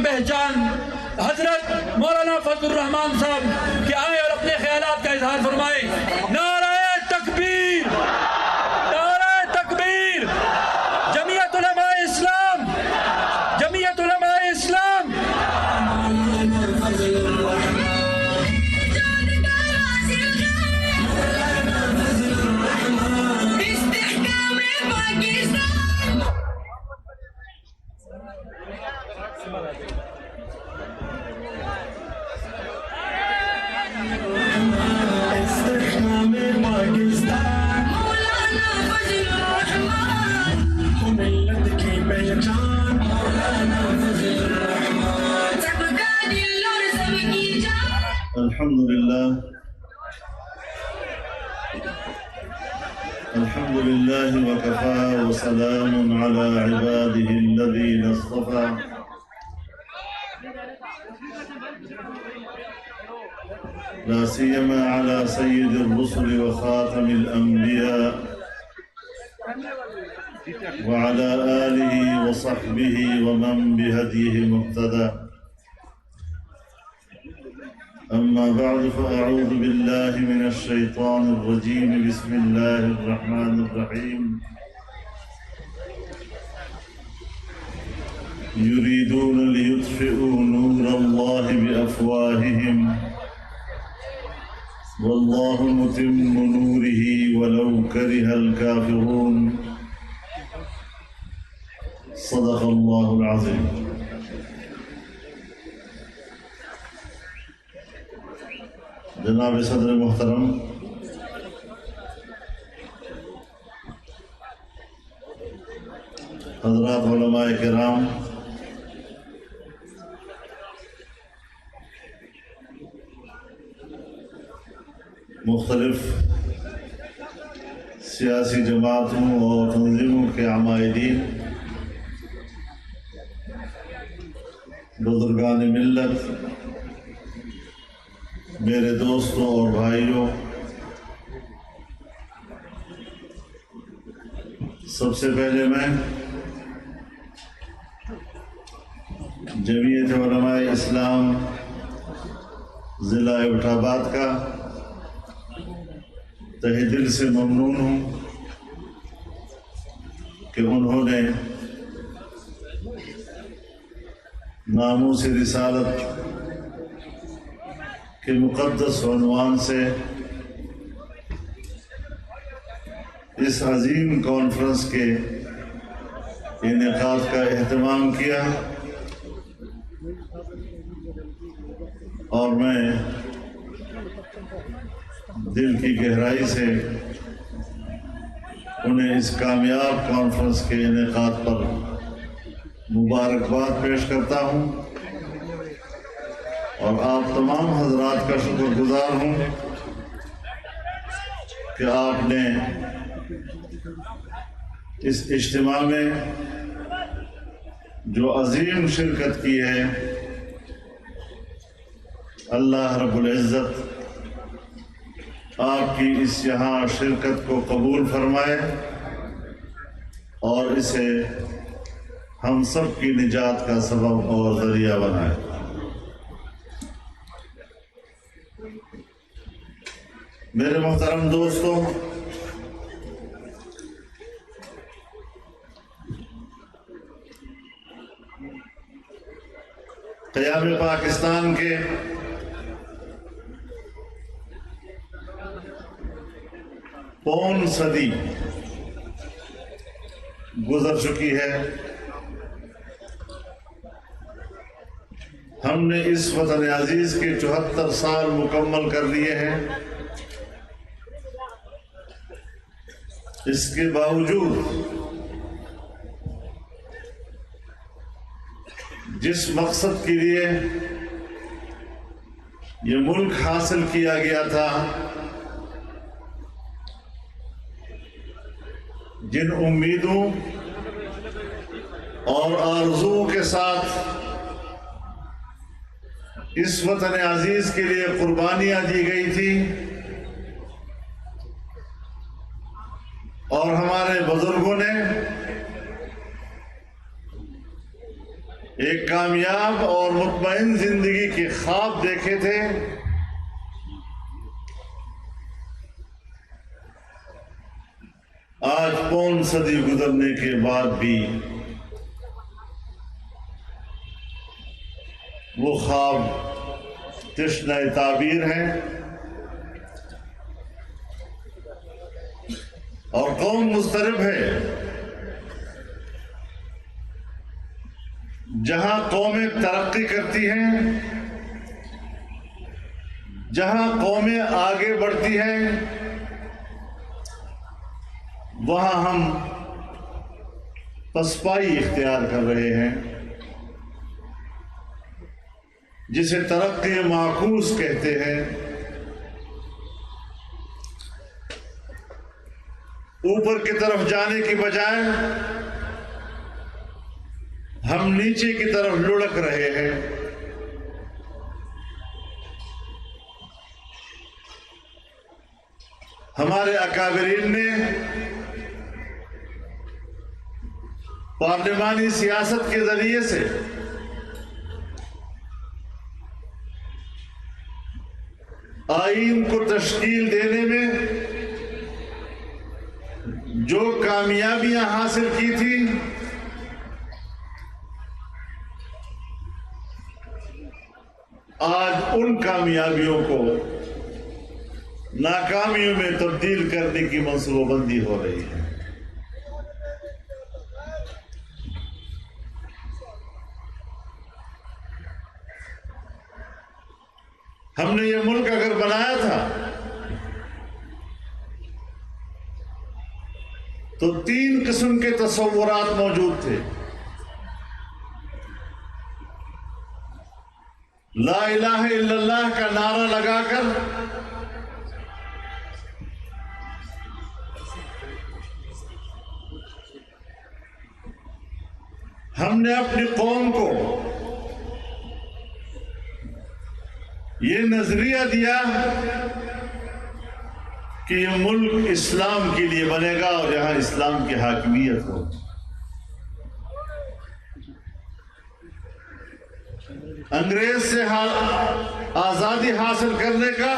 پہچان حضرت مولانا فضل الرحمان صاحب کہ آئیں اور اپنے خیالات کا اظہار فرمائیں۔ نعرہ تکبیر، نعرہ تکبیر، جمعیت علماء اسلام، جمعیت علماء اسلام۔ الحمد لله وكفى وسلام على عباده الذين اصطفى لا سيما على سيد الرسل وخاتم الأنبياء وعلى آله وصحبه ومن بهديه مهتدى. أما بعد فأعوذ بالله من الشيطان الرجيم. بسم الله الرحمن الرحيم. يريدون ليطفئوا نور الله بأفواههم والله متم نوره ولو كره الكافرون. صدق الله العظيم. جناب صدر محترم، حضرات علماء کرام، مختلف سیاسی جماعتوں اور تنظیموں کے عمائدین، بزرگان ملت، میرے دوستوں اور بھائیوں، سب سے پہلے میں جمعیت علماء اسلام ضلع ایبٹ آباد کا تہہ دل سے ممنون ہوں کہ انہوں نے ناموس رسالت کے مقدس عنوان سے اس عظیم کانفرنس کے انعقاد کا اہتمام کیا، اور میں دل کی گہرائی سے انہیں اس کامیاب کانفرنس کے انعقاد پر مبارکباد پیش کرتا ہوں، اور آپ تمام حضرات کا شکر گزار ہوں کہ آپ نے اس اجتماع میں جو عظیم شرکت کی ہے۔ اللہ رب العزت آپ کی اس یہاں شرکت کو قبول فرمائے اور اسے ہم سب کی نجات کا سبب اور ذریعہ بنائے۔ میرے محترم دوستوں، قیام پاکستان کے پون صدی گزر چکی ہے۔ ہم نے اس وطن عزیز کے 74 سال مکمل کر لیے ہیں۔ اس کے باوجود جس مقصد کے لیے یہ ملک حاصل کیا گیا تھا، جن امیدوں اور آرزوؤں کے ساتھ اس وطن عزیز کے لیے قربانیاں دی گئی تھی، اور ہمارے بزرگوں نے ایک کامیاب اور مطمئن زندگی کے خواب دیکھے تھے، آج پون صدی گزرنے کے بعد بھی وہ خواب تشنہ تعبیر ہیں اور قوم مضطرب ہے۔ جہاں قومیں ترقی کرتی ہیں، جہاں قومیں آگے بڑھتی ہیں، وہاں ہم پسپائی اختیار کر رہے ہیں، جسے ترقی معکوس کہتے ہیں۔ اوپر کی طرف جانے کی بجائے ہم نیچے کی طرف لڑک رہے ہیں۔ ہمارے اکابرین نے پارلیمانی سیاست کے ذریعے سے آئین کو تشکیل دینے میں جو کامیابیاں حاصل کی تھی، آج ان کامیابیوں کو ناکامیوں میں تبدیل کرنے کی منصوبہ بندی ہو رہی ہے۔ ہم نے یہ ملک اگر بنایا تھا تو 3 قسم کے تصورات موجود تھے۔ لا الہ الا اللہ کا نعرہ لگا کر ہم نے اپنی قوم کو یہ نظریہ دیا کہ یہ ملک اسلام کے لیے بنے گا اور یہاں اسلام کی حاکمیت ہو۔ انگریز سے آزادی حاصل کرنے کا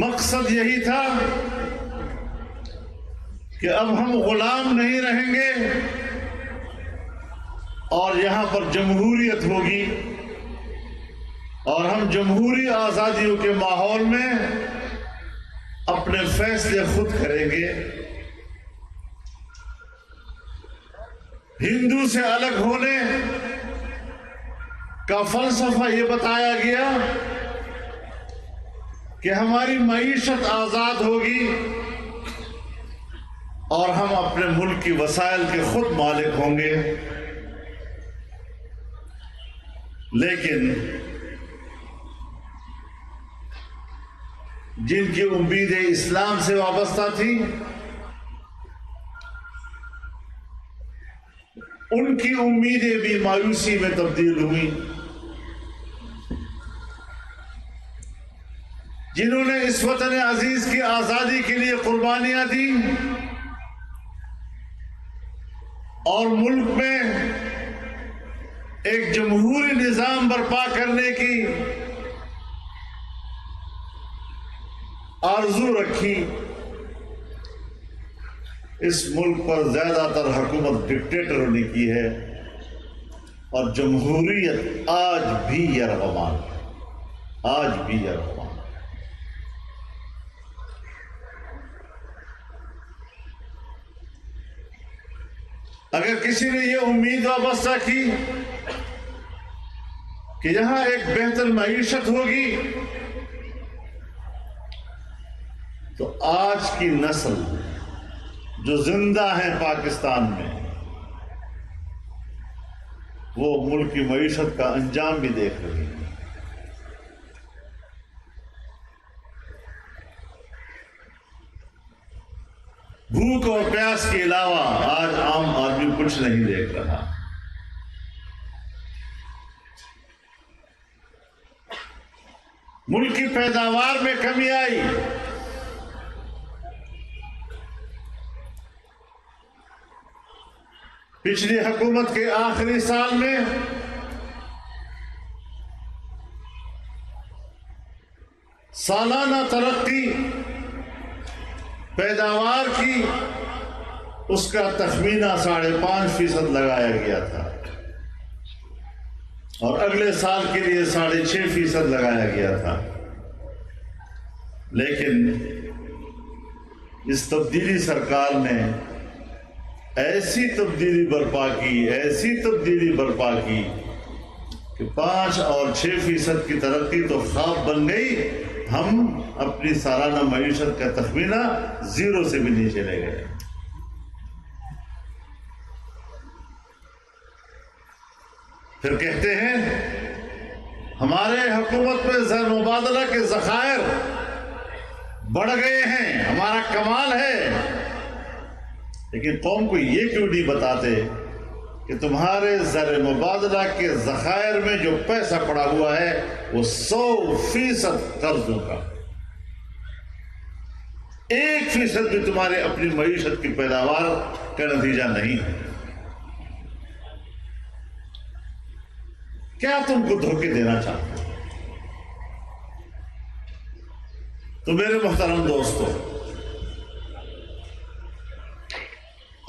مقصد یہی تھا کہ اب ہم غلام نہیں رہیں گے اور یہاں پر جمہوریت ہوگی اور ہم جمہوری آزادیوں کے ماحول میں اپنے فیصلے خود کریں گے۔ ہندو سے الگ ہونے کا فلسفہ یہ بتایا گیا کہ ہماری معیشت آزاد ہوگی اور ہم اپنے ملک کی وسائل کے خود مالک ہوں گے۔ لیکن جن کی امیدیں اسلام سے وابستہ تھی، ان کی امیدیں بھی مایوسی میں تبدیل ہوئی۔ جنہوں نے اس وطن عزیز کی آزادی کے لیے قربانیاں دی اور ملک میں ایک جمہوری نظام برپا کرنے کی آرزو رکھی، اس ملک پر زیادہ تر حکومت ڈکٹیٹروں نے کی ہے اور جمہوریت آج بھی یرغمال ہے، آج بھی یرغمال ہے۔ اگر کسی نے یہ امید وابستہ کی کہ یہاں ایک بہتر معیشت ہوگی تو آج کی نسل جو زندہ ہے پاکستان میں وہ ملک کی معیشت کا انجام بھی دیکھ رہی ہے۔ بھوک اور پیاس کے علاوہ آج عام آدمی کچھ نہیں دیکھ رہا۔ ملک کی پیداوار میں کمی آئی، پچھلی حکومت کے آخری سال میں سالانہ ترقی پیداوار کی اس کا تخمینہ 5.5% لگایا گیا تھا اور اگلے سال کے لیے 6.5% لگایا گیا تھا، لیکن اس تبدیلی سرکار نے ایسی تبدیلی برپا کی کہ 5 اور 6% کی ترقی تو خواب بن گئی، ہم اپنی سالانہ معیشت کا تخمینہ 0 سے بھی نیچے لے گئے۔ پھر کہتے ہیں ہمارے حکومت میں زر مبادلہ کے ذخائر بڑھ گئے ہیں، ہمارا کمال ہے، لیکن قوم کو یہ کیوں نہیں بتاتے کہ تمہارے زر مبادلہ کے ذخائر میں جو پیسہ پڑا ہوا ہے وہ 100% قرضوں کا، 1% بھی تمہارے اپنی معیشت کی پیداوار کا نتیجہ نہیں ہے۔ کیا تم کو دھوکے دینا چاہتے ہو؟ تو میرے محترم دوستو،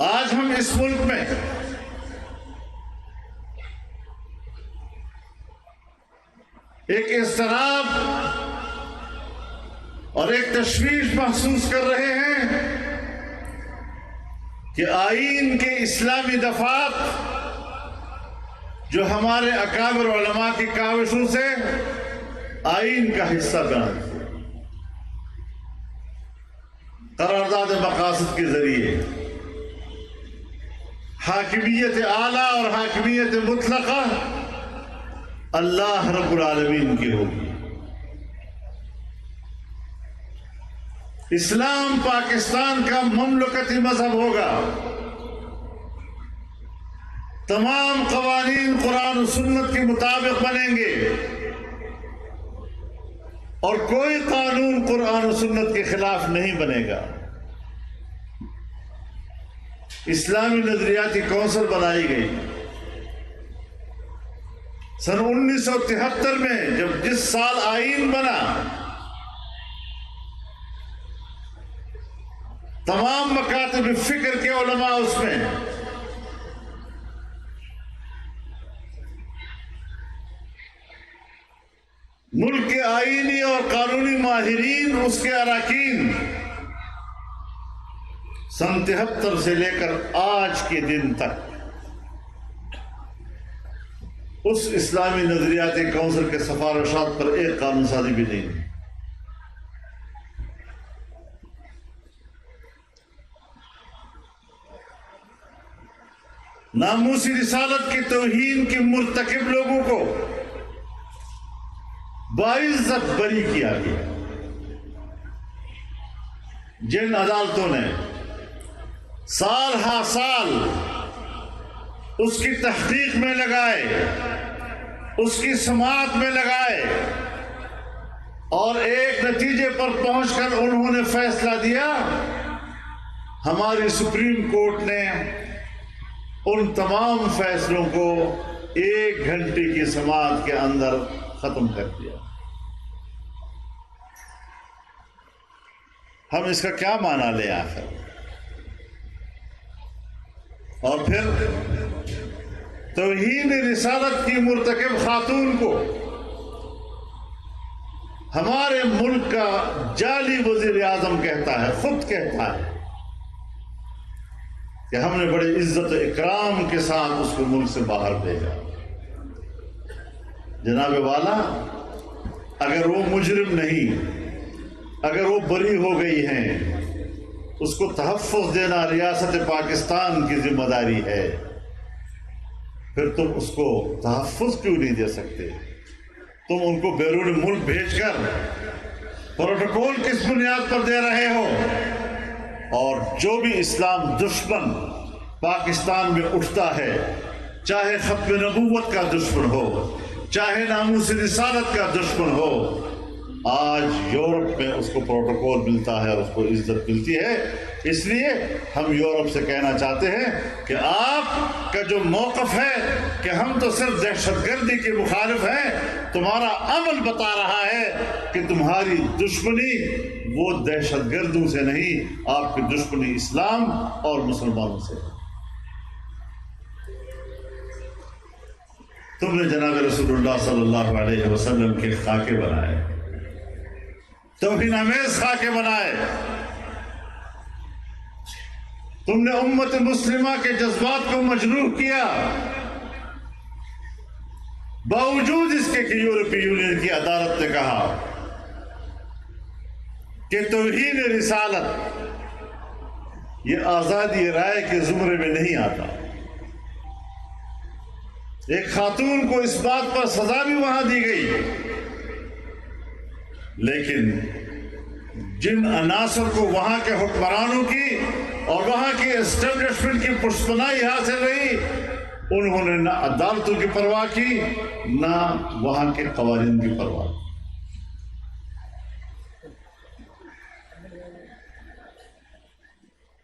آج ہم اس ملک میں ایک اضطراب اور ایک تشویش محسوس کر رہے ہیں کہ آئین کے اسلامی دفعات جو ہمارے اکابر علماء کی کاوشوں سے آئین کا حصہ بنا دیے، قرارداد مقاصد کے ذریعے حاکمیت اعلیٰ اور حاکمیت مطلقہ اللہ رب العالمین کی ہوگی۔ اسلام پاکستان کا مملکتی مذہب ہوگا، تمام قوانین قرآن و سنت کے مطابق بنیں گے اور کوئی قانون قرآن و سنت کے خلاف نہیں بنے گا۔ اسلامی نظریاتی کونسل بنائی گئی سن 1973 میں، جس سال آئین بنا، تمام مکاتب فکر کے علماء اس میں، ملک کے آئینی اور قانونی ماہرین اس کے اراکین سن 73 سے لے کر آج کے دن تک اس اسلامی نظریاتی کونسل کے سفارشات پر ایک قانون سازی بھی نہیں ہے۔ ناموسی رسالت کی توہین کے مرتکب لوگوں کو باعزت بری کیا گیا۔ جن عدالتوں نے سال ہا سال اس کی تحقیق میں لگائے، اس کی سماعت میں لگائے اور ایک نتیجے پر پہنچ کر انہوں نے فیصلہ دیا، ہماری سپریم کورٹ نے ان تمام فیصلوں کو 1 گھنٹے کی سماعت کے اندر ختم کر دیا۔ ہم اس کا کیا معنی لیں آخر؟ اور پھر توہین رسالت کی مرتکب خاتون کو ہمارے ملک کا جعلی وزیر اعظم کہتا ہے، خود کہتا ہے کہ ہم نے بڑے عزت و اکرام کے ساتھ اس کو ملک سے باہر بھیجا۔ جناب والا، اگر وہ مجرم نہیں، اگر وہ بری ہو گئی ہیں، اس کو تحفظ دینا ریاست پاکستان کی ذمہ داری ہے، پھر تم اس کو تحفظ کیوں نہیں دے سکتے؟ تم ان کو بیرون ملک بھیج کر پروٹوکول کس بنیاد پر دے رہے ہو؟ اور جو بھی اسلام دشمن پاکستان میں اٹھتا ہے، چاہے ختم نبوت کا دشمن ہو، چاہے ناموس رسالت کا دشمن ہو، آج یورپ میں اس کو پروٹوکول ملتا ہے اور اس کو عزت ملتی ہے۔ اس لیے ہم یورپ سے کہنا چاہتے ہیں کہ آپ کا جو موقف ہے کہ ہم تو صرف دہشت گردی کے مخالف ہیں، تمہارا عمل بتا رہا ہے کہ تمہاری دشمنی وہ دہشت گردوں سے نہیں، آپ کی دشمنی اسلام اور مسلمانوں سے ہے۔ تم نے جناب رسول اللہ صلی اللہ علیہ وسلم کے خاکے بنائے، توہین آمیز خاکے بنائے، تم نے امت مسلمہ کے جذبات کو مجروح کیا، باوجود اس کے کہ یورپی یونین کی عدالت نے کہا کہ توہین رسالت یہ آزادی رائے کے زمرے میں نہیں آتا۔ ایک خاتون کو اس بات پر سزا بھی وہاں دی گئی، لیکن جن عناصر کو وہاں کے حکمرانوں کی اور وہاں کی اسٹیبلشمنٹ کی پشتنائی حاصل رہی، انہوں نے نہ عدالتوں کی پرواہ کی نہ وہاں کے قوانین کی پرواہ کی۔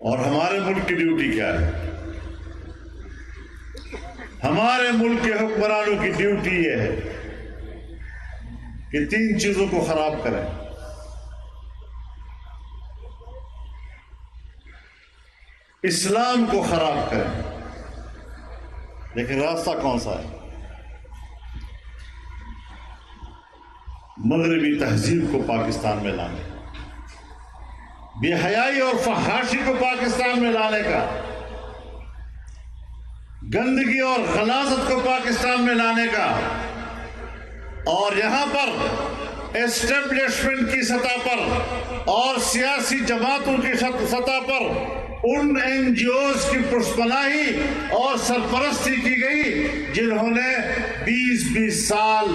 اور ہمارے ملک کی ڈیوٹی کیا ہے؟ ہمارے ملک کے حکمرانوں کی ڈیوٹی یہ ہے کہ تین چیزوں کو خراب کریں: اسلام کو خراب کریں، لیکن راستہ کون سا ہے؟ مغربی تہذیب کو پاکستان میں لانے، بے حیائی اور فحاشی کو پاکستان میں لانے کا، گندگی اور غلاظت کو پاکستان میں لانے کا، اور یہاں پر اسٹیبلشمنٹ کی سطح پر اور سیاسی جماعتوں کی سطح پر ان این جی اوز کی پشتپناہی اور سرپرستی کی گئی جنہوں نے 20 سال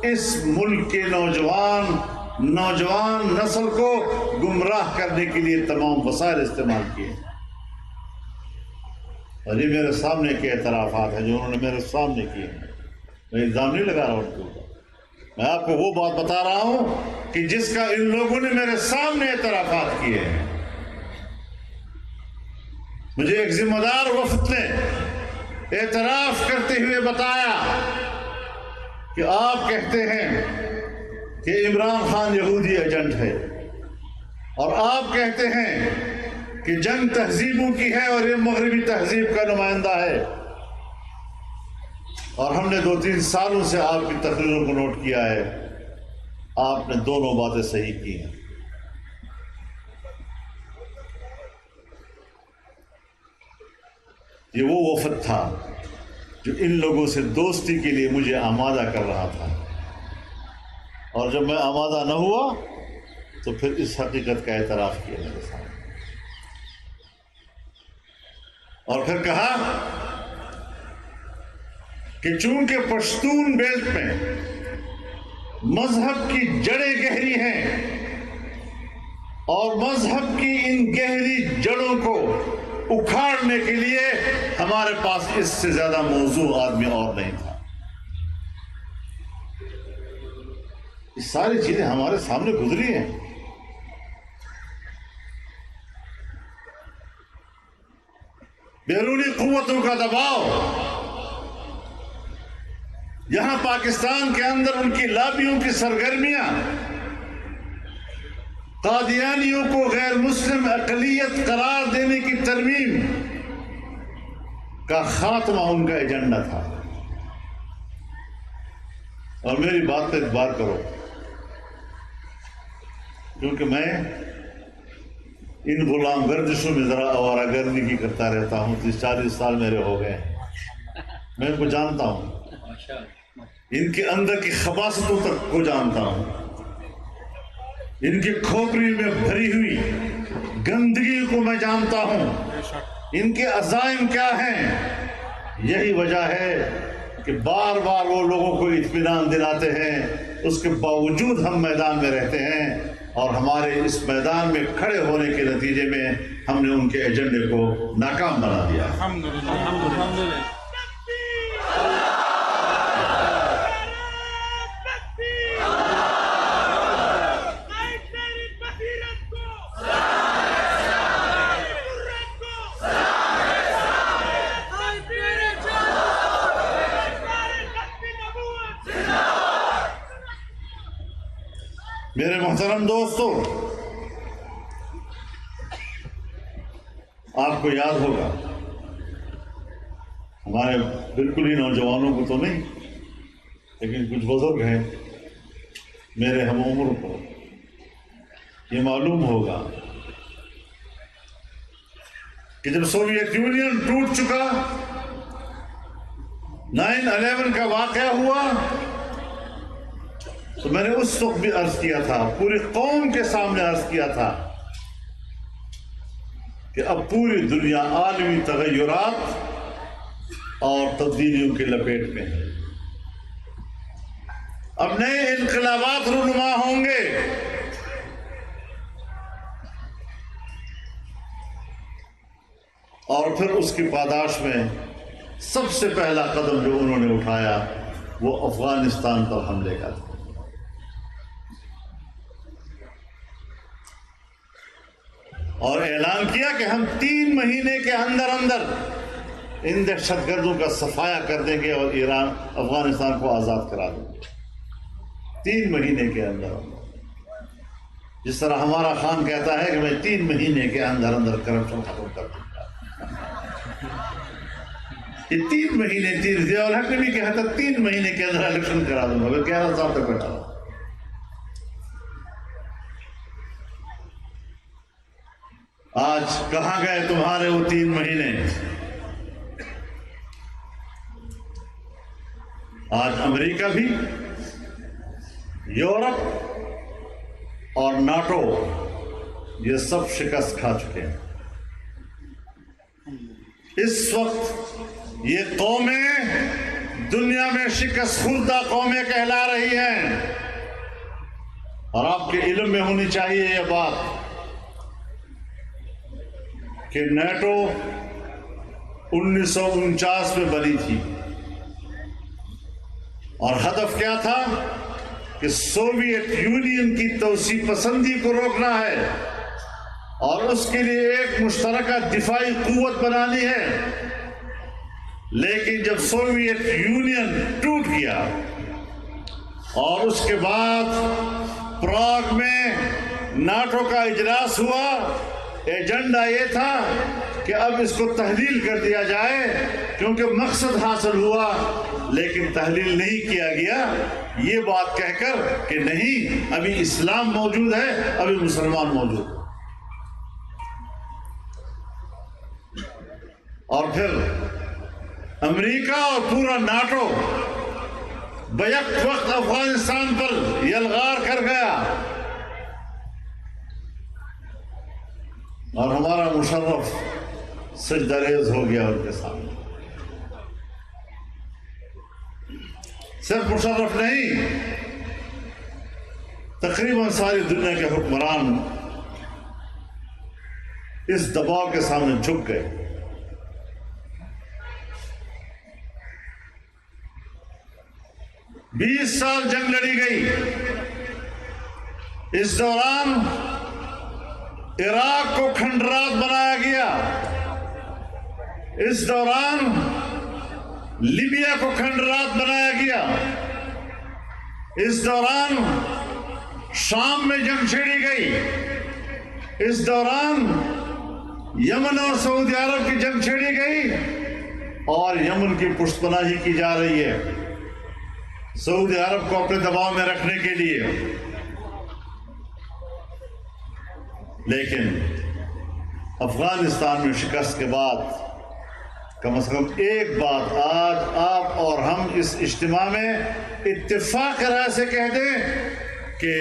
اس ملک کے نوجوان نسل کو گمراہ کرنے کے لیے تمام وسائل استعمال کیے۔ اور یہ میرے سامنے کے اعترافات ہیں جو انہوں نے میرے سامنے کیے ہیں، میں الزام نہیں لگا رہا ان کے اوپر، میں آپ کو وہ بات بتا رہا ہوں کہ جس کا ان لوگوں نے میرے سامنے اعترافات کیے ہیں۔ مجھے ایک ذمہ دار وفد نے اعتراف کرتے ہوئے بتایا کہ آپ کہتے ہیں کہ عمران خان یہودی ایجنٹ ہے، اور آپ کہتے ہیں کہ جنگ تہذیبوں کی ہے اور یہ مغربی تہذیب کا نمائندہ ہے، اور ہم نے 2-3 سالوں سے آپ کی تقریروں کو نوٹ کیا ہے، آپ نے دونوں باتیں صحیح کی ہیں۔ یہ وہ وفد تھا جو ان لوگوں سے دوستی کے لیے مجھے آمادہ کر رہا تھا، اور جب میں آمادہ نہ ہوا تو پھر اس حقیقت کا اعتراف کیا میرے سامنے، اور پھر کہا کہ چونکہ پشتون بیلٹ میں مذہب کی جڑیں گہری ہیں اور مذہب کی ان گہری جڑوں کو اکھاڑنے کے لیے ہمارے پاس اس سے زیادہ موضوع آدمی اور نہیں تھا۔ یہ ساری چیزیں ہمارے سامنے گزری ہیں۔ بیرونی قوتوں کا دباؤ، یہاں پاکستان کے اندر ان کی لابیوں کی سرگرمیاں، قادیانیوں کو غیر مسلم اقلیت قرار دینے کی ترمیم کا خاتمہ ان کا ایجنڈا تھا۔ اور میری بات پہ اعتبار کرو، کیونکہ میں ان غلام گردشوں میں ذرا آوارہ گردی کی کرتا رہتا ہوں، 30-40 سال میرے ہو گئے، میں ان کو جانتا ہوں، ان کے اندر کی خباثتوں تک کو جانتا ہوں، ان کی کھوپڑی میں بھری ہوئی گندگی کو میں جانتا ہوں، ان کے عزائم کیا ہیں۔ یہی وجہ ہے کہ بار بار وہ لوگوں کو اطمینان دلاتے ہیں، اس کے باوجود ہم میدان میں رہتے ہیں، اور ہمارے اس میدان میں کھڑے ہونے کے نتیجے میں ہم نے ان کے ایجنڈے کو ناکام بنا دیا۔ الحمدللہ۔ میرے محترم دوستو، آپ کو یاد ہوگا، ہمارے بالکل ہی نوجوانوں کو تو نہیں لیکن کچھ بزرگ ہیں میرے ہم عمر کو یہ معلوم ہوگا کہ جب سوویت یونین ٹوٹ چکا، 9/11 کا واقعہ ہوا، تو میں نے اس وقت بھی عرض کیا تھا، پوری قوم کے سامنے عرض کیا تھا کہ اب پوری دنیا عالمی تغیرات اور تبدیلیوں کی لپیٹ میں ہے، اب نئے انقلابات رونما ہوں گے، اور پھر اس کی پاداش میں سب سے پہلا قدم جو انہوں نے اٹھایا وہ افغانستان پر حملے کا تھا۔ اور اعلان کیا کہ ہم 3 مہینے کے اندر ان دہشت گردوں کا صفایا کر دیں گے اور افغانستان کو آزاد کرا دیں گے 3 مہینے کے اندر۔ جس طرح ہمارا خان کہتا ہے کہ میں 3 مہینے کے اندر کرپشن ختم کر دوں گا، یہ 3 مہینے ضیاء الحق نے بھی کہا تھا 3 مہینے کے اندر الیکشن کرا دوں گا، میں 11 سال تک بیٹھا ہوں۔ آج کہاں گئے تمہارے وہ 3 مہینے؟ آج امریکہ بھی، یورپ اور ناٹو یہ سب شکست کھا چکے ہیں۔ اس وقت یہ قومیں دنیا میں شکست خوردہ قومیں کہلا رہی ہیں، اور آپ کے علم میں ہونی چاہیے یہ بات کہ نیٹو 1949 میں بنی تھی، اور ہدف کیا تھا کہ سوویت یونین کی توسیع پسندی کو روکنا ہے اور اس کے لیے ایک مشترکہ دفاعی قوت بنانی ہے۔ لیکن جب سوویت یونین ٹوٹ گیا اور اس کے بعد پراگ میں ناٹو کا اجلاس ہوا، ایجنڈا یہ تھا کہ اب اس کو تحلیل کر دیا جائے، کیونکہ مقصد حاصل ہوا، لیکن تحلیل نہیں کیا گیا یہ بات کہہ کر کہ نہیں ابھی اسلام موجود ہے، ابھی مسلمان موجود ہے۔ اور پھر امریکہ اور پورا ناٹو بیک وقت افغانستان پر یلغار کر گیا، اور ہمارا مشرف سجدہ ریز ہو گیا ان کے سامنے۔ صرف مشرف نہیں، تقریباً ساری دنیا کے حکمران اس دباؤ کے سامنے جھک گئے۔ بیس سال جنگ لڑی گئی، اس دوران عراق کو کھنڈرات بنایا گیا، اس دوران لیبیا کو کھنڈرات بنایا گیا، اس دوران شام میں جنگ چھیڑی گئی، اس دوران یمن اور سعودی عرب کی جنگ چھیڑی گئی، اور یمن کی پشت پناہی کی جا رہی ہے سعودی عرب کو اپنے دباؤ میں رکھنے کے لیے۔ لیکن افغانستان میں شکست کے بعد کم از کم ایک بات آج آپ اور ہم اس اجتماع میں اتفاق رائے سے کہہ دیں کہ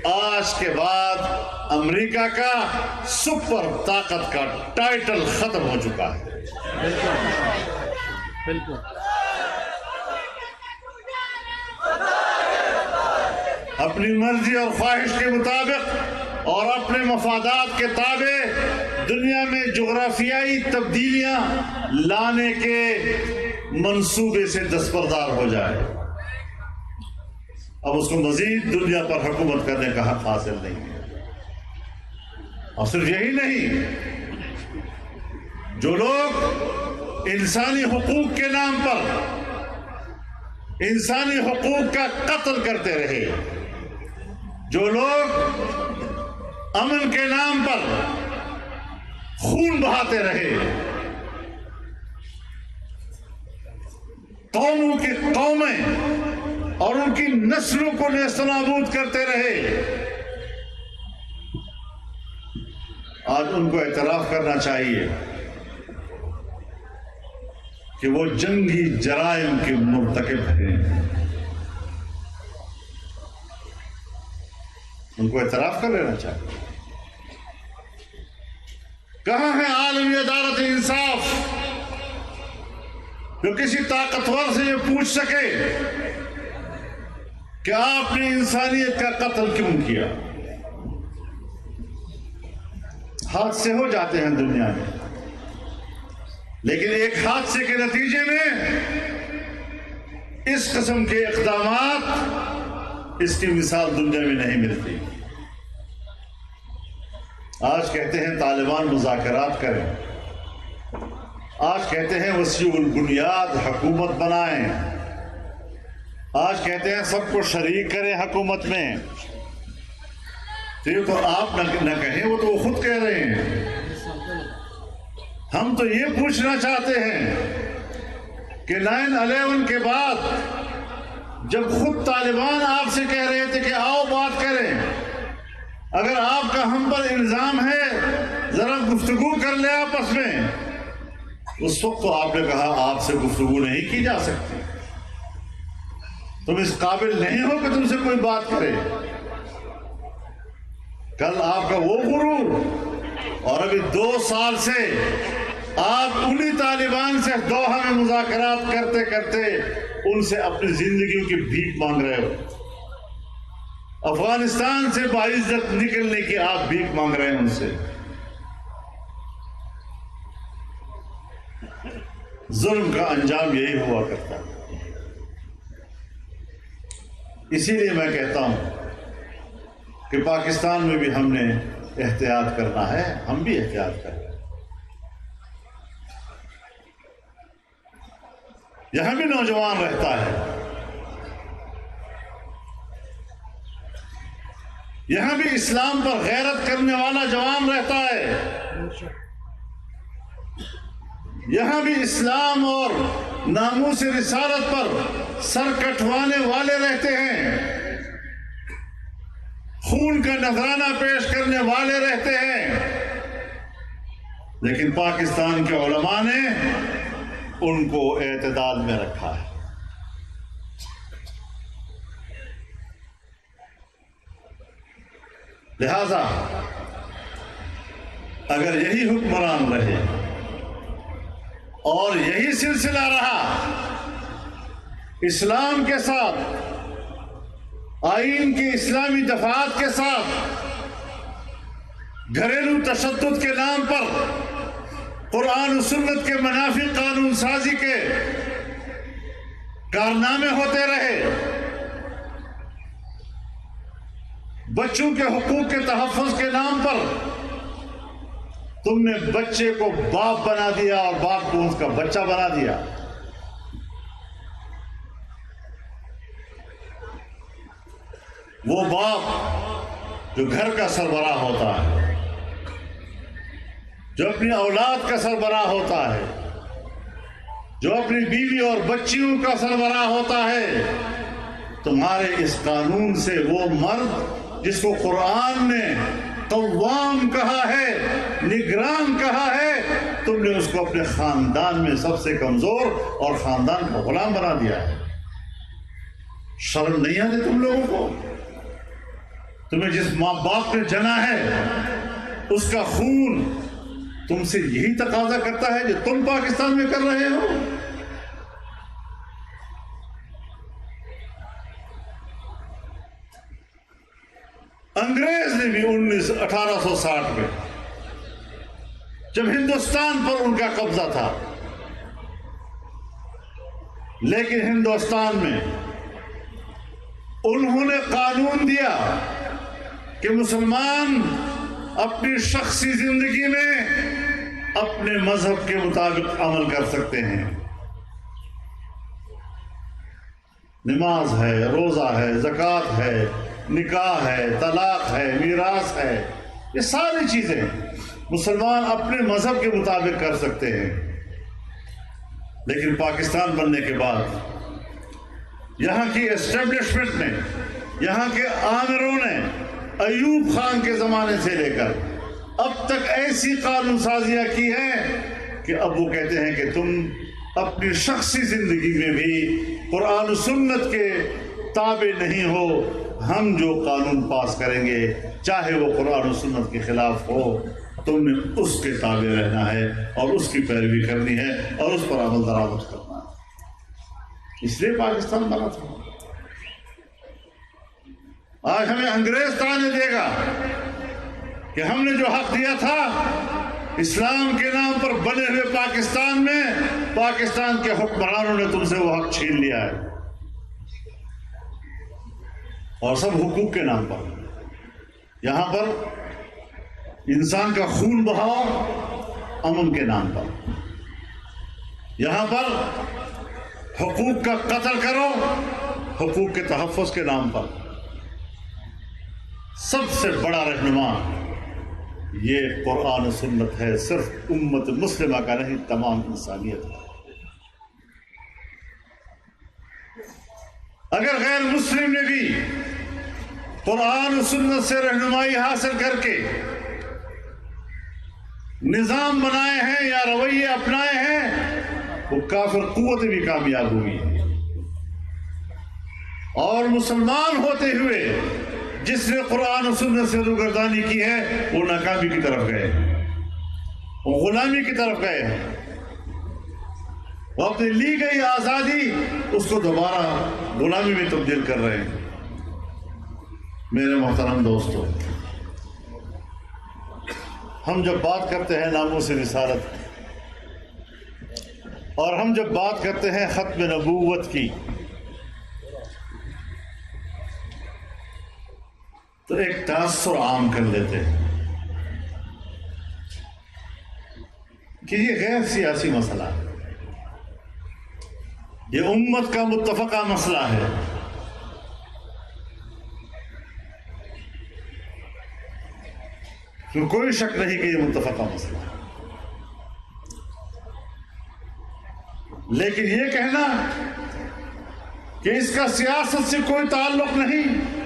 آج کے بعد امریکہ کا سپر طاقت کا ٹائٹل ختم ہو چکا ہے۔ بالکل اپنی مرضی اور خواہش کے مطابق اور اپنے مفادات کے تابع دنیا میں جغرافیائی تبدیلیاں لانے کے منصوبے سے دستبردار ہو جائے، اب اس کو مزید دنیا پر حکومت کرنے کا حق حاصل نہیں ہے۔ اور صرف یہی نہیں، جو لوگ انسانی حقوق کے نام پر انسانی حقوق کا قتل کرتے رہے، جو لوگ امن کے نام پر خون بہاتے رہے، قوموں کی قومیں اور ان کی نسلوں کو نیست و نابود کرتے رہے، آج ان کو اعتراف کرنا چاہیے کہ وہ جنگی جرائم کے مرتکب ہیں۔ ان کو اعتراف کر لینا چاہیے۔ کہاں ہے عالمی عدالت انصاف جو کسی طاقتور سے یہ پوچھ سکے کہ آپ نے انسانیت کا قتل کیوں کیا؟ حادثے ہو جاتے ہیں دنیا میں، لیکن ایک حادثے کے نتیجے میں اس قسم کے اقدامات، اس کی مثال دنیا میں نہیں ملتی۔ آج کہتے ہیں طالبان مذاکرات کریں، آج کہتے ہیں وسیع البنیاد حکومت بنائیں، آج کہتے ہیں سب کو شریک کریں حکومت میں۔ تو یہ تو آپ نہ کہیں، وہ تو خود کہہ رہے ہیں۔ ہم تو یہ پوچھنا چاہتے ہیں کہ 9/11 کے بعد جب خود طالبان آپ سے کہہ رہے تھے کہ آؤ بات کریں، اگر آپ کا ہم پر الزام ہے ذرا گفتگو کر لے آپس میں، اس وقت تو آپ نے کہا آپ سے گفتگو نہیں کی جا سکتی، تم اس قابل نہیں ہو کہ تم سے کوئی بات کرے۔ کل آپ کا وہ غرور، اور ابھی 2 سال سے آپ انہی طالبان سے دوحہ میں مذاکرات کرتے کرتے ان سے اپنی زندگیوں کی بھیک مانگ رہے ہو۔ افغانستان سے باعزت نکلنے کی آپ بھیک مانگ رہے ہیں ان سے۔ ظلم کا انجام یہی ہوا کرتا ہے۔ اسی لیے میں کہتا ہوں کہ پاکستان میں بھی ہم نے احتیاط کرنا ہے، ہم بھی احتیاط کریں۔ یہاں بھی نوجوان رہتا ہے، یہاں بھی اسلام پر غیرت کرنے والا جوان رہتا ہے، یہاں بھی اسلام اور ناموس رسالت پر سر کٹوانے والے رہتے ہیں، خون کا نذرانہ پیش کرنے والے رہتے ہیں، لیکن پاکستان کے علماء نے ان کو اعتدال میں رکھا ہے۔ لہذا اگر یہی حکمران رہے اور یہی سلسلہ رہا، اسلام کے ساتھ، آئین کی اسلامی دفعات کے ساتھ گھریلو تشدد کے نام پر قرآن و سنت کے منافی قانون سازی کے کارنامے ہوتے رہے، بچوں کے حقوق کے تحفظ کے نام پر تم نے بچے کو باپ بنا دیا اور باپ کو اس کا بچہ بنا دیا، وہ باپ جو گھر کا سربراہ ہوتا ہے، جو اپنی اولاد کا سربراہ ہوتا ہے، جو اپنی بیوی اور بچیوں کا سربراہ ہوتا ہے، تمہارے اس قانون سے وہ مرد جس کو قرآن نے قوام کہا ہے، نگران کہا ہے، تم نے اس کو اپنے خاندان میں سب سے کمزور اور خاندان کا غلام بنا دیا ہے۔ شرم نہیں آتی تم لوگوں کو؟ تمہیں جس ماں باپ نے جنا ہے اس کا خون تم سے یہی تقاضا کرتا ہے جو تم پاکستان میں کر رہے ہو۔ انگریز نے بھی 1860 میں جب ہندوستان پر ان کا قبضہ تھا، لیکن ہندوستان میں انہوں نے قانون دیا کہ مسلمان اپنی شخصی زندگی میں اپنے مذہب کے مطابق عمل کر سکتے ہیں، نماز ہے، روزہ ہے، زکوٰۃ ہے، نکاح ہے، طلاق ہے، میراث ہے، یہ ساری چیزیں مسلمان اپنے مذہب کے مطابق کر سکتے ہیں. لیکن پاکستان بننے کے بعد یہاں کی اسٹیبلشمنٹ نے، یہاں کے آمروں نے ایوب خان کے زمانے سے لے کر اب تک ایسی قانون سازیاں کی ہیں کہ اب وہ کہتے ہیں کہ تم اپنی شخصی زندگی میں بھی قرآن و سنت کے تابع نہیں ہو. ہم جو قانون پاس کریں گے چاہے وہ قرآن و سنت کے خلاف ہو، تم نے اس کے تابع رہنا ہے اور اس کی پیروی کرنی ہے اور اس پر عمل درآمد کرنا ہے. اس لیے پاکستان بنا تھا. آج ہمیں انگریز تانے دے گا کہ ہم نے جو حق دیا تھا اسلام کے نام پر بنے ہوئے پاکستان میں، پاکستان کے حکمرانوں نے تم سے وہ حق چھین لیا ہے، اور سب حقوق کے نام پر. یہاں پر انسان کا خون بہاؤ امن کے نام پر، یہاں پر حقوق کا قتل کرو حقوق کے تحفظ کے نام پر. سب سے بڑا رہنما یہ قرآن و سنت ہے، صرف امت مسلمہ کا نہیں، تمام انسانیت کا. اگر غیر مسلم نے بھی قرآن و سنت سے رہنمائی حاصل کر کے نظام بنائے ہیں یا رویے اپنائے ہیں، وہ کافر قوتیں بھی کامیاب ہوئی. اور مسلمان ہوتے ہوئے جس نے قرآن و سنت سے روگردانی کی ہے وہ ناکامی کی طرف گئے، وہ غلامی کی طرف گئے ہیں. وہ اپنی لی گئی آزادی اس کو دوبارہ غلامی میں تبدیل کر رہے ہیں. میرے محترم دوستو، ہم جب بات کرتے ہیں ناموس رسالت اور ہم جب بات کرتے ہیں ختم نبوت کی، تو ایک تاثر عام کر لیتے ہیں کہ یہ غیر سیاسی مسئلہ ہے، یہ امت کا متفقہ مسئلہ ہے. تو کوئی شک نہیں کہ یہ متفقہ مسئلہ ہے. لیکن یہ کہنا کہ اس کا سیاست سے کوئی تعلق نہیں،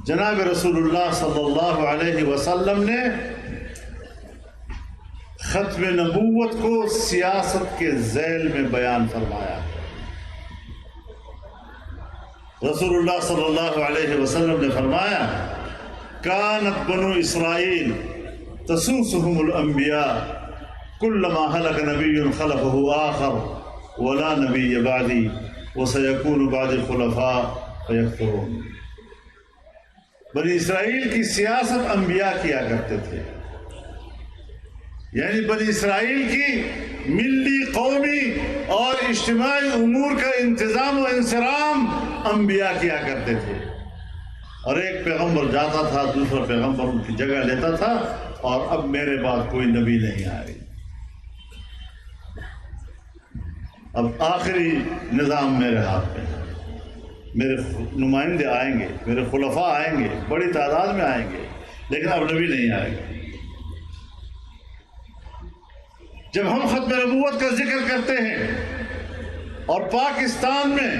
جناب رسول اللہ صلی اللہ علیہ وسلم نے ختم نبوت کو سیاست کے ذیل میں بیان فرمایا. رسول اللہ صلی اللہ علیہ وسلم نے فرمایا کانت بنو اسرائیل تسوسهم الانبیاء کلما ہلک نبی خلفه آخر ولا نبی بعدی وسیکون بعد خلفاء فیکفرون. بنی اسرائیل کی سیاست انبیاء کیا کرتے تھے، یعنی بنی اسرائیل کی ملی، قومی اور اجتماعی امور کا انتظام و انصرام انبیاء کیا کرتے تھے. اور ایک پیغمبر جاتا تھا، دوسرا پیغمبر ان کی جگہ لیتا تھا، اور اب میرے بعد کوئی نبی نہیں آئے. اب آخری نظام میرے ہاتھ میں ہے، میرے نمائندے آئیں گے، میرے خلفاء آئیں گے، بڑی تعداد میں آئیں گے، لیکن اب نبی نہیں آئے گا. جب ہم ختم نبوت کا ذکر کرتے ہیں اور پاکستان میں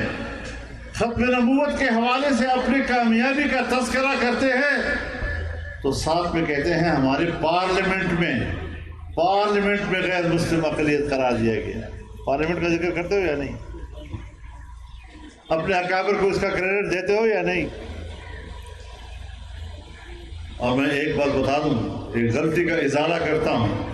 ختم نبوت کے حوالے سے اپنی کامیابی کا تذکرہ کرتے ہیں تو ساتھ میں کہتے ہیں ہمارے پارلیمنٹ میں غیر مسلم اقلیت قرار دیا گیا. پارلیمنٹ کا ذکر کرتے ہو یا نہیں؟ اپنے اکابر کو اس کا کریڈٹ دیتے ہو یا نہیں؟ اور میں ایک بات بتا دوں، ایک غلطی کا ازالہ کرتا ہوں.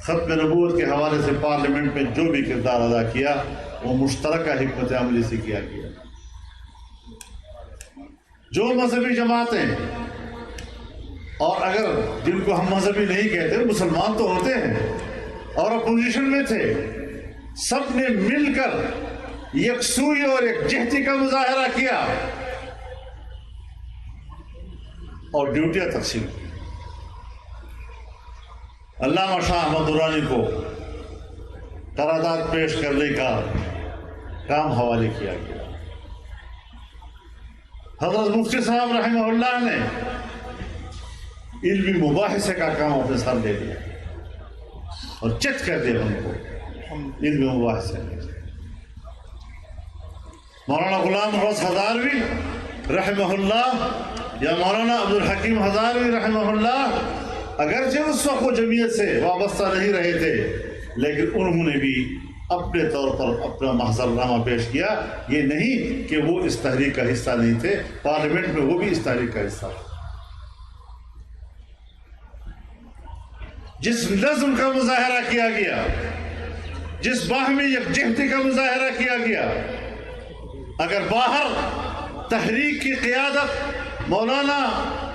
ختم نبوت کے حوالے سے پارلیمنٹ میں جو بھی کردار ادا کیا وہ مشترکہ حکمت عملی سے کیا گیا. جو مذہبی جماعتیں، اور اگر جن کو ہم مذہبی نہیں کہتے، مسلمان تو ہوتے ہیں اور اپوزیشن میں تھے، سب نے مل کر یکسوئی اور یکجہتی کا مظاہرہ کیا اور ڈیوٹیاں تقسیم کی. علامہ شاہ احمد درانی کو قرارداد پیش کرنے کا کام حوالے کیا گیا. حضرت مفتی صاحب رحمہ اللہ نے علمی مباحثے کا کام اپنے ساتھ لے لیا اور چت کر دیا ان کو علمی مباحثے میں۔ مولانا غلام غوث ہزاروی رحمہ اللہ یا مولانا عبدالحکیم ہزاروی رحمہ اللہ اگرچہ اس وقت وہ جمعیت سے وابستہ نہیں رہے تھے، لیکن انہوں نے بھی اپنے طور پر اپنا محضر نامہ پیش کیا۔ یہ نہیں کہ وہ اس تحریک کا حصہ نہیں تھے، پارلیمنٹ میں وہ بھی اس تحریک کا حصہ تھے۔ جس نظم کا مظاہرہ کیا گیا، جس باہمی یکجہتی کا مظاہرہ کیا گیا، اگر باہر تحریک کی قیادت مولانا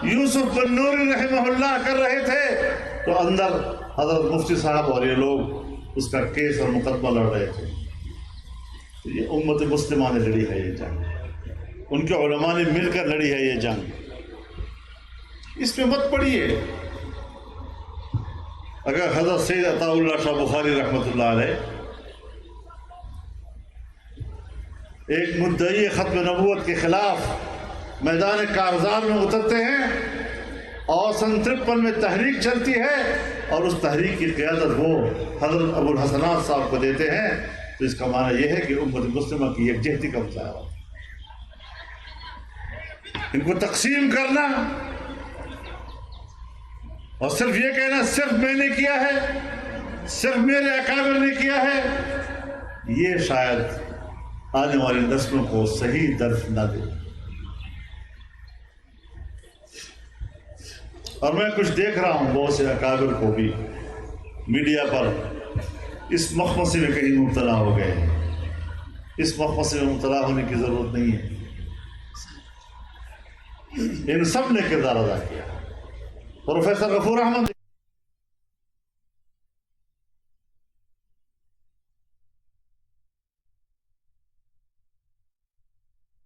یوسف بن نوری رحمہ اللہ کر رہے تھے تو اندر حضرت مفتی صاحب اور یہ لوگ اس کا کیس اور مقدمہ لڑ رہے تھے۔ یہ امت مسلمہ نے لڑی ہے یہ جنگ، ان کے علماء نے مل کر لڑی ہے یہ جنگ، اس میں مت پڑیے۔ اگر حضرت سید عطا اللہ شاہ بخاری رحمۃ اللہ علیہ ایک مدعی ختم نبوت کے خلاف میدان کارزار میں اترتے ہیں اور سن 53 میں تحریک چلتی ہے اور اس تحریک کی قیادت وہ حضرت ابو الحسنات صاحب کو دیتے ہیں، تو اس کا معنی یہ ہے کہ امت مسلمہ کی یکجہتی کا مظاہرہ، ان کو تقسیم کرنا اور صرف یہ کہنا صرف میں نے کیا ہے، صرف میرے اکابر نے کیا ہے، یہ شاید آنے والی نسلوں کو صحیح درس نہ دے۔ اور میں کچھ دیکھ رہا ہوں بہت سے اکابر کو بھی میڈیا پر اس مخمصے میں کہیں مبتلا ہو گئے ہیں۔ اس مخمصے میں مبتلا ہونے کی ضرورت نہیں ہے، ان سب نے کردار ادا کیا۔ پروفیسر غفور احمد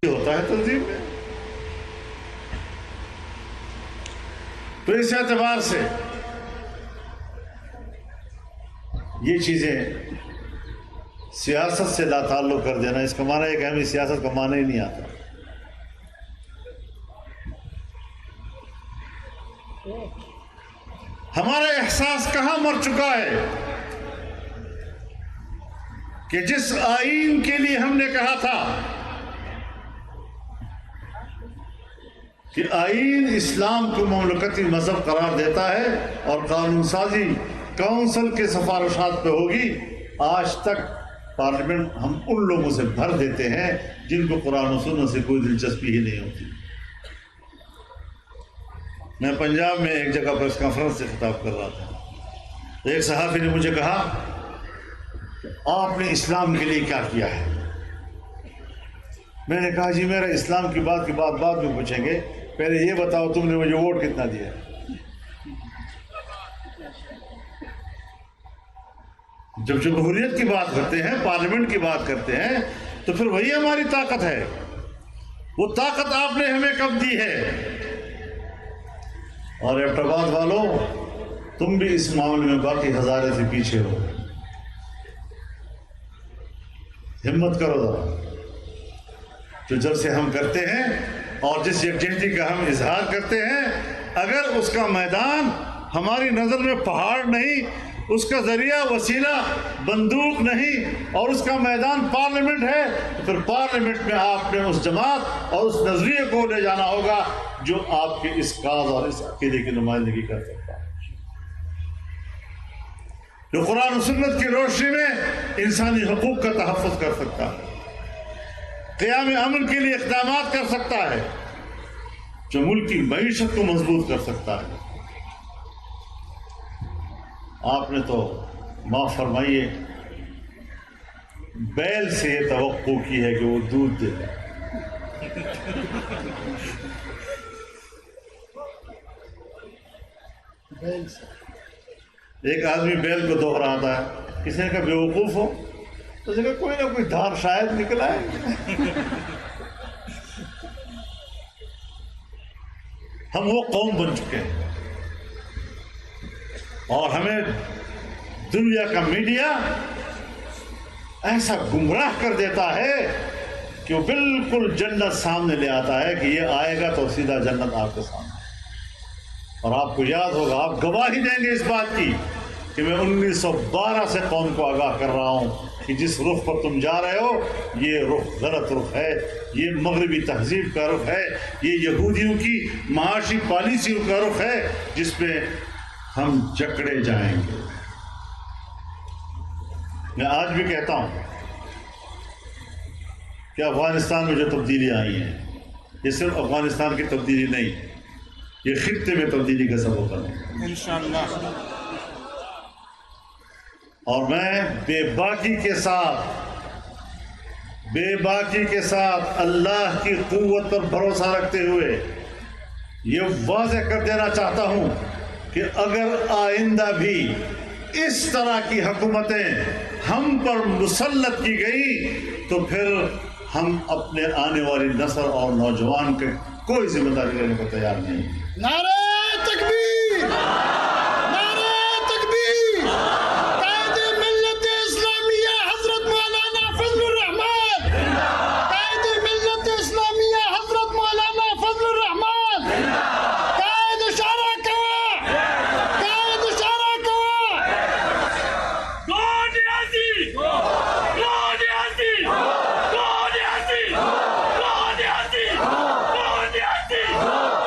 ہوتا ہے تنظیم میں، تو اس اعتبار سے یہ چیزیں سیاست سے لا تعلق کر دینا، اس کا معنی ہے کہ ہمیں سیاست کا معنی ہی نہیں آتا۔ ہمارا احساس کہاں مر چکا ہے کہ جس آئین کے لیے ہم نے کہا تھا کہ آئین اسلام کو مملکتی مذہب قرار دیتا ہے اور قانون سازی کونسل کے سفارشات پہ ہوگی، آج تک پارلیمنٹ ہم ان لوگوں سے بھر دیتے ہیں جن کو قرآن و سنت سے کوئی دلچسپی ہی نہیں ہوتی۔ میں پنجاب میں ایک جگہ پریس کانفرنس سے خطاب کر رہا تھا، ایک صحافی نے مجھے کہا کہ آپ نے اسلام کے لیے کیا کیا ہے؟ میں نے کہا جی میرا اسلام کی بات بعد میں پوچھیں گے، پہلے یہ بتاؤ تم نے مجھے ووٹ کتنا دیا؟ جب جمہوریت کی بات کرتے ہیں، پارلیمنٹ کی بات کرتے ہیں، تو پھر وہی ہماری طاقت ہے۔ وہ طاقت آپ نے ہمیں کب دی ہے؟ اور ایبٹ آباد والوں، تم بھی اس معاملے میں باقی ہزارے سے پیچھے ہو، ہمت کرو ذرا۔ جو جلسے ہم کرتے ہیں اور جس یکجہتی کا ہم اظہار کرتے ہیں، اگر اس کا میدان ہماری نظر میں پہاڑ نہیں، اس کا ذریعہ وسیلہ بندوق نہیں، اور اس کا میدان پارلیمنٹ ہے، تو پھر پارلیمنٹ میں آپ نے اس جماعت اور اس نظریے کو لے جانا ہوگا جو آپ کے اس کاز اور اس عقیدے کی نمائندگی کر سکتا ہے، جو قرآن و سنت کی روشنی میں انسانی حقوق کا تحفظ کر سکتا ہے، قیام امن کے لیے اقدامات کر سکتا ہے، جو ملک کی معیشت کو مضبوط کر سکتا ہے۔ آپ نے تو معاف فرمائیے بیل سے یہ توقع کی ہے کہ وہ دودھ دے دے۔ ایک آدمی بیل کو دوہرا رہا ہے، کسی نے کہا بیوقوف ہو، تو اس نے کہا کوئی نہ کوئی دھار شاید نکلا ہے۔ ہم وہ قوم بن چکے ہیں، اور ہمیں دنیا کا میڈیا ایسا گمراہ کر دیتا ہے کہ وہ بالکل جنت سامنے لے آتا ہے کہ یہ آئے گا تو سیدھا جنت آپ کے سامنے. اور آپ کو یاد ہوگا، آپ گواہی دیں گے اس بات کی کہ میں 1912 سے قوم کو آگاہ کر رہا ہوں کہ جس رخ پر تم جا رہے ہو یہ رخ غلط رخ ہے، یہ مغربی تہذیب کا رخ ہے، یہ یہودیوں کی معاشی پالیسیوں کا رخ ہے جس پہ ہم جکڑے جائیں گے. میں آج بھی کہتا ہوں کہ افغانستان میں جو تبدیلیاں آئی ہیں یہ صرف افغانستان کی تبدیلی نہیں، یہ خطے میں تبدیلی کا سبب بنے انشاءاللہ. اور میں بے باکی کے ساتھ اللہ کی قوت پر بھروسہ رکھتے ہوئے یہ واضح کر دینا چاہتا ہوں کہ اگر آئندہ بھی اس طرح کی حکومتیں ہم پر مسلط کی گئی تو پھر ہم اپنے آنے والی نسل اور نوجوان کے کوئی ذمہ داری لینے کو تیار نہیں. نعرہ تکبیر، نعرہ تکبیر. قائد ملت اسلامیہ حضرت مولانا فضل الرحمان، قائد ملت اسلامیہ حضرت مولانا فضل الرحمان. قائد اشارہ کوا، قائد اشارہ کوا. God Aziz! God Aziz! God Aziz! God Aziz! God Aziz!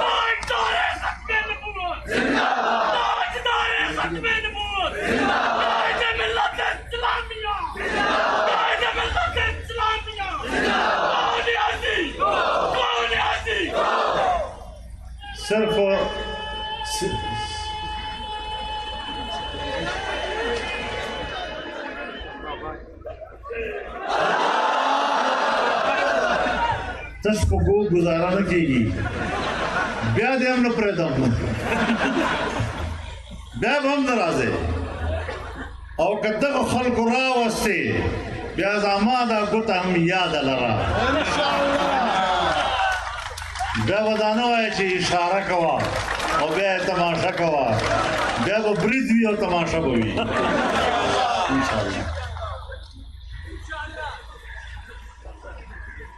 تاجدار ختم نبوت! تاجدار ختم نبوت! قائد ملت اسلامیہ! قائد ملت اسلامیہ! God Aziz! God Aziz! صرف تس کو گو گزارا نہ کی گی بیا دے ہم نہ پریدم بیا ہم نرازے او کدغ خلق را وستے بیا زامادا گتا ہم یاد لرا بیا ودانو ہے چی اشارہ کوا او بیا تماشا کوا بیا وہ برید بھی اور تماشا بھی انشاءاللہ.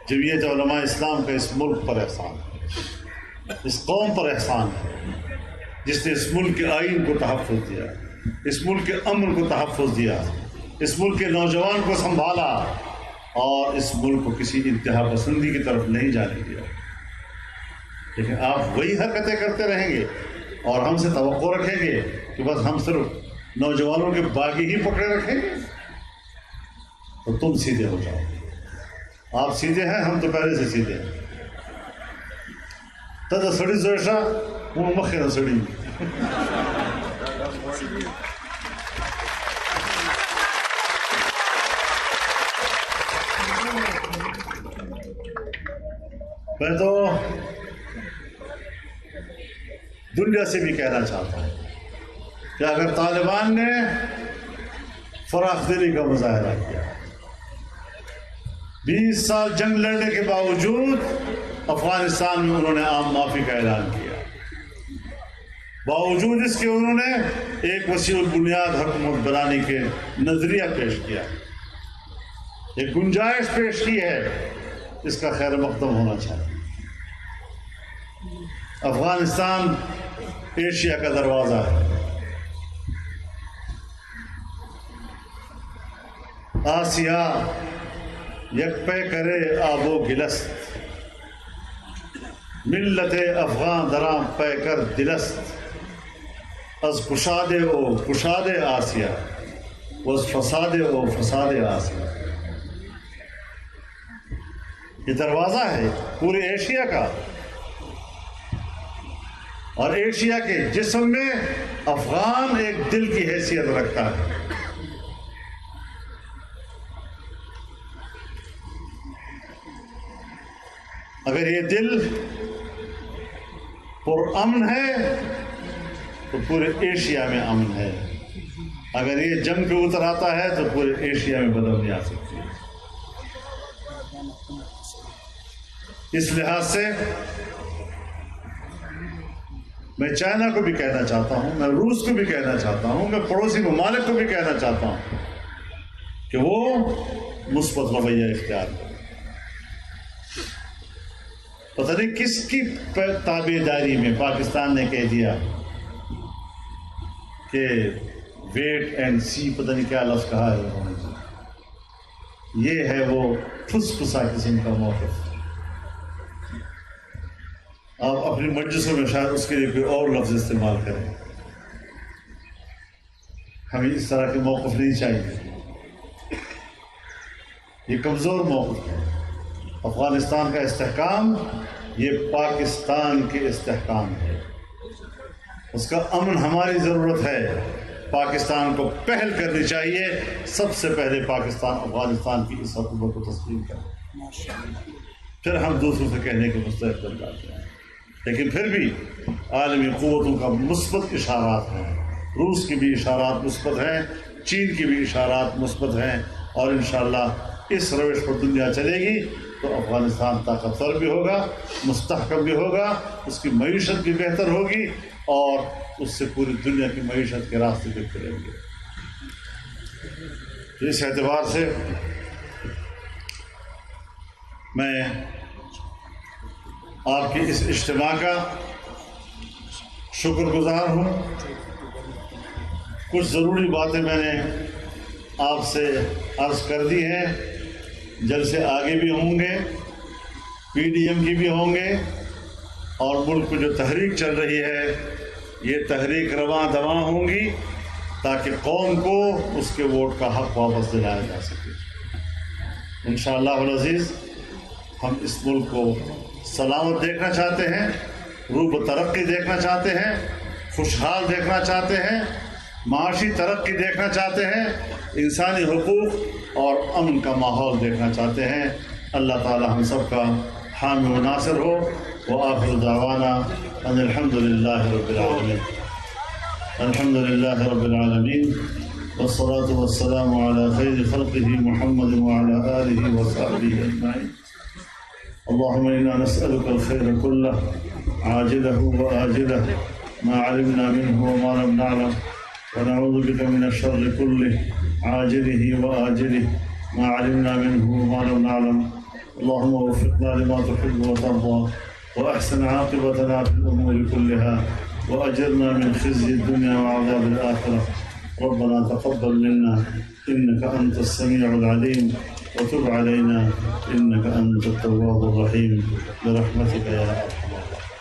جمعیت علماء اسلام کا اس ملک پر احسان ہے، اس قوم پر احسان ہے جس نے اس ملک کے آئین کو تحفظ دیا، اس ملک کے امن کو تحفظ دیا، اس ملک کے نوجوان کو سنبھالا اور اس ملک کو کسی انتہا پسندی کی طرف نہیں جانے دیا. لیکن آپ وہی حرکتیں کرتے رہیں گے اور ہم سے توقع رکھیں گے کہ بس ہم صرف نوجوانوں کے باغی ہی پکڑے رکھیں گے تو تم سیدھے ہو جاؤ. آپ سیدھے ہیں، ہم تو پہلے سے سیدھے ہیں. تدا سڑی زوشا وہ مخی نہ سڑی. میں تو دنیا سے بھی کہنا چاہتا ہوں کہ اگر طالبان نے فراخ دلی کا مظاہرہ کیا، 20 سال جنگ لڑنے کے باوجود افغانستان میں انہوں نے عام معافی کا اعلان کیا، باوجود اس کے انہوں نے ایک وسیع البنیاد حکومت بنانے کے نظریہ پیش کیا، ایک گنجائش پیش کی ہے، اس کا خیر مقدم ہونا چاہیے. افغانستان ایشیا کا دروازہ ہے، آسیا یک پہ کرے آب و گلست، ملت افغان درام پہ کر دلست، از کشادے او کشادے آسیا از فسادے او فسادے آسیا. یہ دروازہ ہے پورے ایشیا کا، اور ایشیا کے جسم میں افغان ایک دل کی حیثیت رکھتا ہے. اگر یہ دل پر امن ہے تو پورے ایشیا میں امن ہے، اگر یہ جنگ پہ اتر آتا ہے تو پورے ایشیا میں بدامنی آ سکتی ہے. اس لحاظ سے میں چائنا کو بھی کہنا چاہتا ہوں، میں روس کو بھی کہنا چاہتا ہوں، میں پڑوسی ممالک کو بھی کہنا چاہتا ہوں کہ وہ مثبت رویہ اختیار کریں. پتہ نہیں کس کی تابعداری میں پاکستان نے کہہ دیا کہ ویٹ اینڈ سی، پتہ نہیں کیا لفظ کہا ہے انہوں نے. یہ ہے وہ پھس پھسا قسم کا موقف. آپ اپنی مجلسوں میں شاید اس کے لیے کوئی اور لفظ استعمال کریں. ہمیں اس طرح کے موقف نہیں چاہیے. یہ کمزور موقف ہے. افغانستان کا استحکام یہ پاکستان کے استحکام ہے. اس کا امن ہماری ضرورت ہے. پاکستان کو پہل کرنی چاہیے. سب سے پہلے پاکستان افغانستان کی اس حکومت کو تسلیم کرے، پھر ہم دوسروں سے کہنے کے مستحق بن جاتے ہیں. لیکن پھر بھی عالمی قوتوں کا مثبت اشارات ہیں. روس کی بھی اشارات مثبت ہیں، چین کی بھی اشارات مثبت ہیں، اور انشاءاللہ اس روش پر دنیا چلے گی تو افغانستان طاقتور بھی ہوگا، مستحکم بھی ہوگا، اس کی معیشت بھی بہتر ہوگی، اور اس سے پوری دنیا کی معیشت کے راستے بھی کھلیں گے. تو اس اعتبار سے میں آپ کی اس اجتماع کا شکر گزار ہوں. کچھ ضروری باتیں میں نے آپ سے عرض کر دی ہیں. جلسے آگے بھی ہوں گے، پی ڈی ایم کی بھی ہوں گے، اور ملک میں جو تحریک چل رہی ہے یہ تحریک رواں دواں ہوں گی تاکہ قوم کو اس کے ووٹ کا حق واپس دلایا جا سکے. انشاءاللہ العزیز ہم اس ملک کو سلامت دیکھنا چاہتے ہیں، روح و ترقی دیکھنا چاہتے ہیں، خوشحال دیکھنا چاہتے ہیں، معاشی ترقی دیکھنا چاہتے ہیں، انسانی حقوق اور امن کا ماحول دیکھنا چاہتے ہیں. اللہ تعالی ہم سب کا حامی و ناصر ہو. وآخر دعوانا ان الحمد للہ رب العالمین. الحمد للہ رب العالمین والصلاة والسلام على خیر خلقه محمد وعلى آلہ وصحبہ اجمعین. اللهم إنا نسألك الخير كله عاجله وآجله ما علمنا منه وما لم نعلم، ونعوذ بك من الشر كله عاجله وآجله ما علمنا منه وما لم نعلم. اللهم وفقنا لما تحب وترضى، وأحسن عاقبتنا في الأمور كلها، وأجرنا من خزي الدنيا وعذاب الآخرة. ربنا تقبل منا إنك أنت السميع العليم، وتب علينا إنك أنت التواب الرحيم، برحمتك يا أرحم الراحمين.